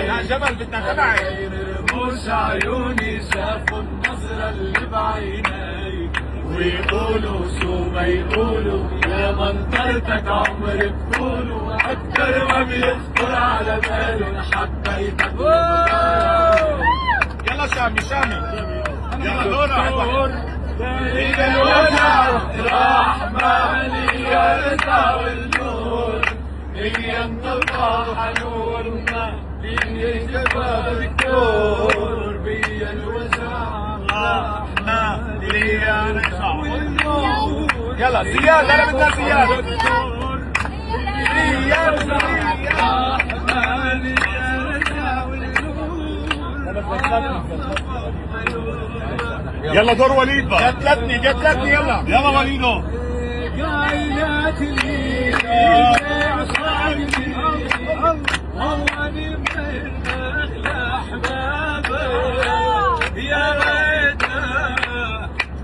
يا جبل بدنا تبعي. مش عيوني شافوا النظرة اللي بعيني ويقولوا شو ما يقولوا يا منطرتك عمري بطوله أكتر ما بيخطر على باله حبيتك. يلا شامي شامي يلا دور إذا الوجع راح مالي يا رضا والنور هي النظرة نورنا ليه جبال الدور بيا الوجع راح مالي يا رضا والنور. يلا زياد انا بدنا زياد. يلا دور وليد بقى. جتلتني يلا يلا وليدو. يا ريتها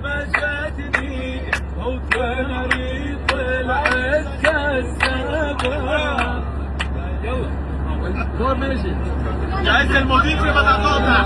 ما جاتني وكاني طلعت كذابة. يلا دور ماشي. جايز المضيف بدها تقطع.